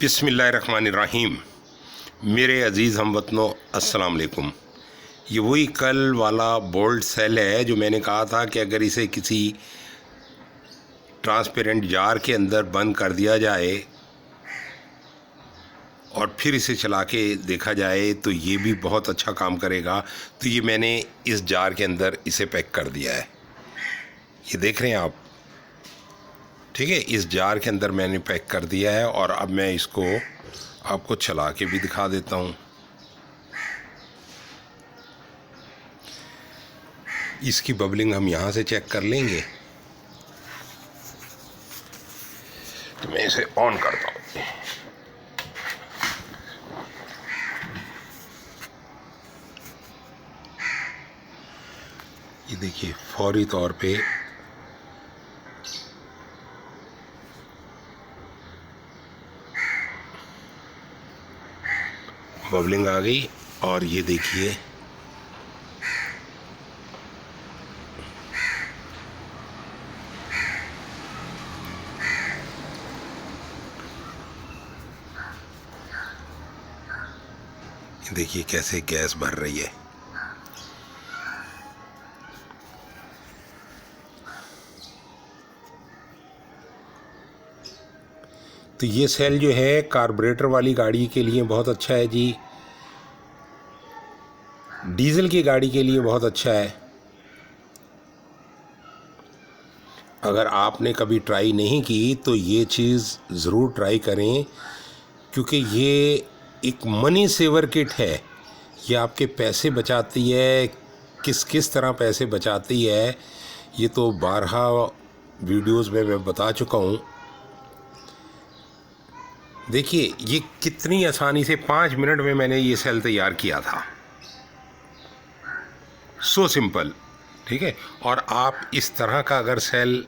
बिस्मिल्लाहिर्रहमानिर्रहीम। मेरे अज़ीज़ हमवतनों, अस्सलाम वालेकुम। ये वही कल वाला बोल्ट सेल है जो मैंने कहा था कि अगर इसे किसी ट्रांसपेरेंट जार के अंदर बंद कर दिया जाए और फिर इसे चला के देखा जाए तो ये भी बहुत अच्छा काम करेगा। तो ये मैंने इस जार के अंदर इसे पैक कर दिया है, ये देख रहे हैं आप, ठीक है। इस जार के अंदर मैंने पैक कर दिया है और अब मैं इसको आपको चला के भी दिखा देता हूँ। इसकी बबलिंग हम यहाँ से चेक कर लेंगे। तो मैं इसे ऑन करता हूँ। ये देखिए फौरी तौर पे बबलिंग आ गई और ये देखिए देखिए कैसे गैस भर रही है। तो ये सेल जो है कार्बोरेटर वाली गाड़ी के लिए बहुत अच्छा है जी, डीजल की गाड़ी के लिए बहुत अच्छा है। अगर आपने कभी ट्राई नहीं की तो ये चीज़ ज़रूर ट्राई करें, क्योंकि ये एक मनी सेवर किट है। ये आपके पैसे बचाती है। किस तरह पैसे बचाती है ये तो बारहा वीडियोस में मैं बता चुका हूँ। देखिए ये कितनी आसानी से 5 मिनट में मैंने ये सेल तैयार किया था, सो सिंपल, ठीक है। और आप इस तरह का अगर सेल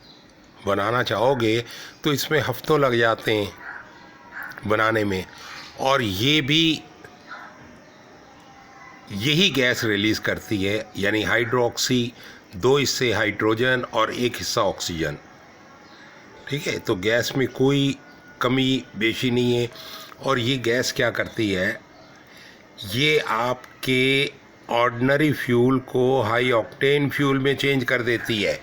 बनाना चाहोगे तो इसमें हफ्तों लग जाते हैं बनाने में, और ये भी यही गैस रिलीज़ करती है, यानी हाइड्रोक्सी, 2 हिस्से हाइड्रोजन और 1 हिस्सा ऑक्सीजन, ठीक है। तो गैस में कोई कमी बेशी नहीं है। और ये गैस क्या करती है, ये आपके ऑर्डिनरी फ्यूल को हाई ऑक्टेन फ्यूल में चेंज कर देती है।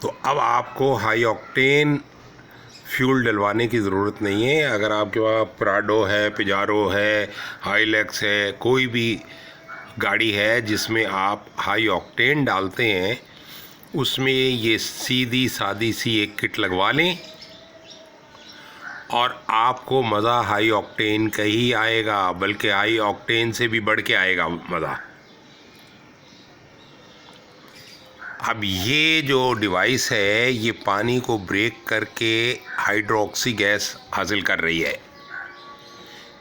तो अब आपको हाई ऑक्टेन फ्यूल डलवाने की ज़रूरत नहीं है। अगर आपके पास प्राडो है, पिजारो है, हाईलैक्स है, कोई भी गाड़ी है जिसमें आप हाई ऑक्टेन डालते हैं, उसमें ये सीधी सादी सी एक किट लगवा लें और आपको मज़ा हाई ऑक्टेन का ही आएगा, बल्कि हाई ऑक्टेन से भी बढ़ के आएगा मज़ा। अब ये जो डिवाइस है ये पानी को ब्रेक करके हाइड्रोक्सी गैस हासिल कर रही है,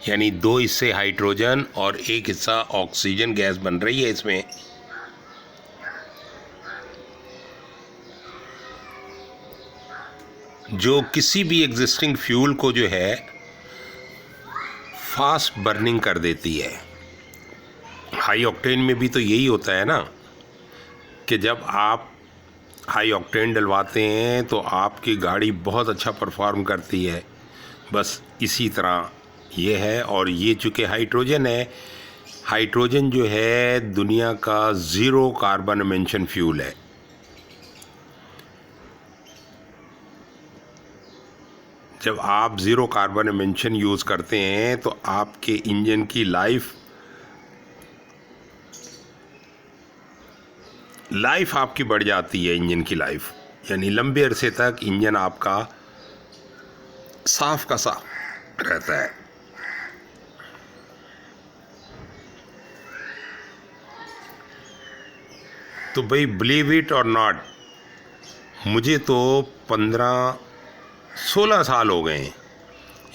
यानी 2 हिस्से हाइड्रोजन और 1 हिस्सा ऑक्सीजन गैस बन रही है इसमें। जो किसी भी एग्जिस्टिंग फ्यूल को जो है फास्ट बर्निंग कर देती है। हाई ऑक्टेन में भी तो यही होता है ना, कि जब आप हाई ऑक्टेन डलवाते हैं तो आपकी गाड़ी बहुत अच्छा परफॉर्म करती है। बस इसी तरह ये है। और ये चूँकि हाइड्रोजन है, हाइड्रोजन जो है दुनिया का 0 कार्बन एमिशन फ्यूल है। जब आप 0 कार्बन एमिशन यूज़ करते हैं तो आपके इंजन की लाइफ आपकी बढ़ जाती है। इंजन की लाइफ यानी लंबे अरसे तक इंजन आपका साफ का साफ रहता है। तो भाई बिलीव इट और नॉट, मुझे तो 15-16 साल हो गए हैं,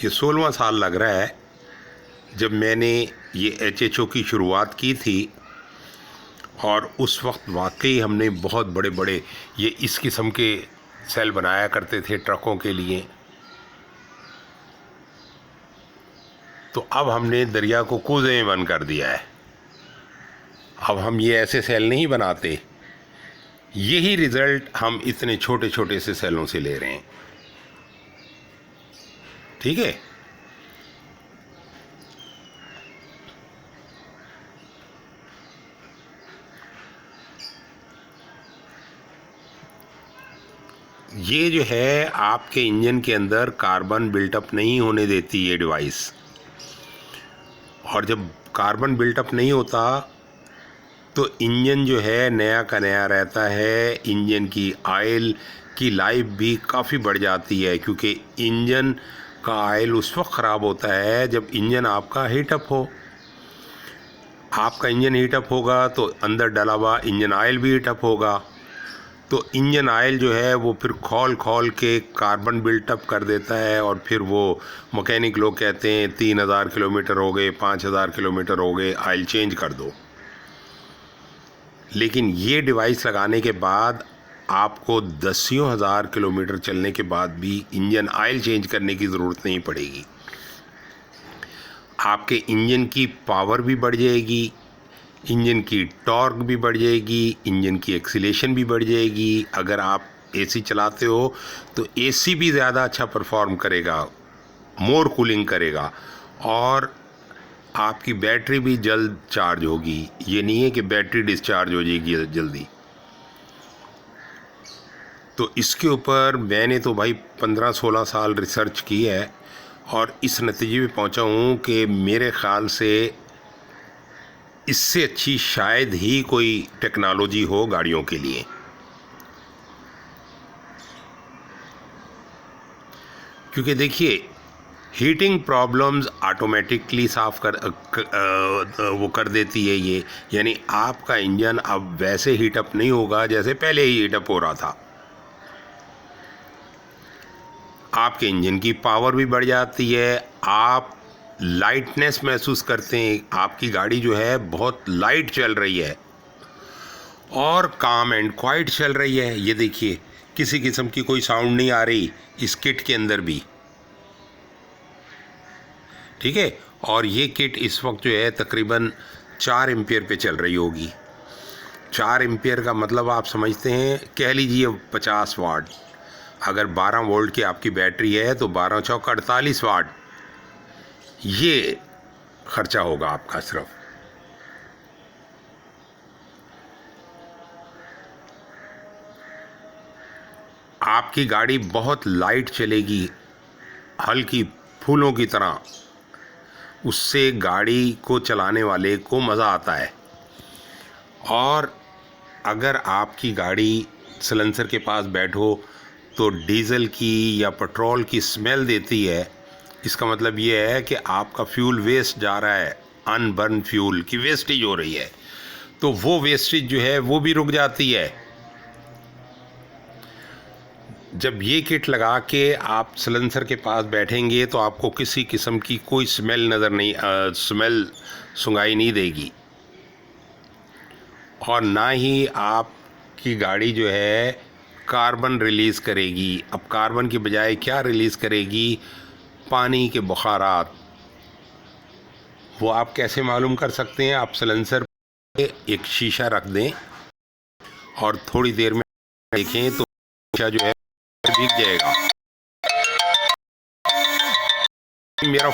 ये 16वां साल लग रहा है जब मैंने ये HHO की शुरुआत की थी। और उस वक्त वाकई हमने बहुत बड़े बड़े ये इस किस्म के सेल बनाया करते थे ट्रकों के लिए। तो अब हमने दरिया को कूजे में बंद कर दिया है। अब हम ये ऐसे सेल नहीं बनाते, यही रिज़ल्ट हम इतने छोटे छोटे से सेलों से ले रहे हैं। ठीक है। ये जो है आपके इंजन के अंदर कार्बन बिल्टअप नहीं होने देती ये डिवाइस, और जब कार्बन बिल्टअप नहीं होता तो इंजन जो है नया का नया रहता है। इंजन की ऑयल की लाइफ भी काफ़ी बढ़ जाती है, क्योंकि इंजन का ऑयल उस वक्त ख़राब होता है जब इंजन आपका हीटअप हो। आपका इंजन हीटअप होगा तो अंदर डला हुआ इंजन ऑयल भी हीटअप होगा, तो इंजन ऑयल जो है वो फिर खोल खोल के कार्बन बिल्टअप कर देता है, और फिर वो मैकेनिक लोग कहते हैं 3000 किलोमीटर हो गए, 5000 किलोमीटर हो गए, ऑयल चेंज कर दो। लेकिन ये डिवाइस लगाने के बाद आपको दसियों हज़ार किलोमीटर चलने के बाद भी इंजन ऑयल चेंज करने की ज़रूरत नहीं पड़ेगी। आपके इंजन की पावर भी बढ़ जाएगी, इंजन की टॉर्क भी बढ़ जाएगी, इंजन की एक्सीलेशन भी बढ़ जाएगी। अगर आप एसी चलाते हो तो एसी भी ज़्यादा अच्छा परफॉर्म करेगा, मोर कूलिंग करेगा, और आपकी बैटरी भी जल्द चार्ज होगी। ये नहीं है कि बैटरी डिस्चार्ज हो जाएगी जल्दी। तो इसके ऊपर मैंने तो भाई 15-16 साल रिसर्च की है, और इस नतीजे पे पहुंचा हूँ कि मेरे ख़्याल से इससे अच्छी शायद ही कोई टेक्नोलॉजी हो गाड़ियों के लिए। क्योंकि देखिए, हीटिंग प्रॉब्लम्स ऑटोमेटिकली वो कर देती है ये, यानी आपका इंजन अब वैसे हीटअप नहीं होगा जैसे पहले ही हीटअप हो रहा था। आपके इंजन की पावर भी बढ़ जाती है, आप लाइटनेस महसूस करते हैं, आपकी गाड़ी जो है बहुत लाइट चल रही है और काम एंड क्वाइट चल रही है। ये देखिए, किसी किस्म की कोई साउंड नहीं आ रही इस किट के अंदर भी। ठीक है। और ये किट इस वक्त जो है तकरीबन 4 एम्पियर पे चल रही होगी। 4 एम्पियर का मतलब आप समझते हैं, कह लीजिए 50 वाट। अगर 12 वोल्ट की आपकी बैटरी है तो 12 चौक 48 वाट ये खर्चा होगा आपका सिर्फ। आपकी गाड़ी बहुत लाइट चलेगी, हल्की फूलों की तरह। उससे गाड़ी को चलाने वाले को मज़ा आता है। और अगर आपकी गाड़ी सिलेंसर के पास बैठो तो डीज़ल की या पेट्रोल की स्मेल देती है, इसका मतलब ये है कि आपका फ्यूल वेस्ट जा रहा है, अनबर्न फ्यूल की वेस्टेज हो रही है। तो वो वेस्टेज जो है वो भी रुक जाती है। जब ये किट लगा के आप सिलेंसर के पास बैठेंगे तो आपको किसी किस्म की कोई स्मेल नज़र नहीं स्मेल सुंगाई नहीं देगी, और ना ही आपकी गाड़ी जो है कार्बन रिलीज़ करेगी। अब कार्बन की बजाय क्या रिलीज़ करेगी? पानी के बुखारात। वो आप कैसे मालूम कर सकते हैं? आप सिलेंसर पे एक शीशा रख दें और थोड़ी देर में देखें तो शीशा जो है भीग जाएगा। मेरा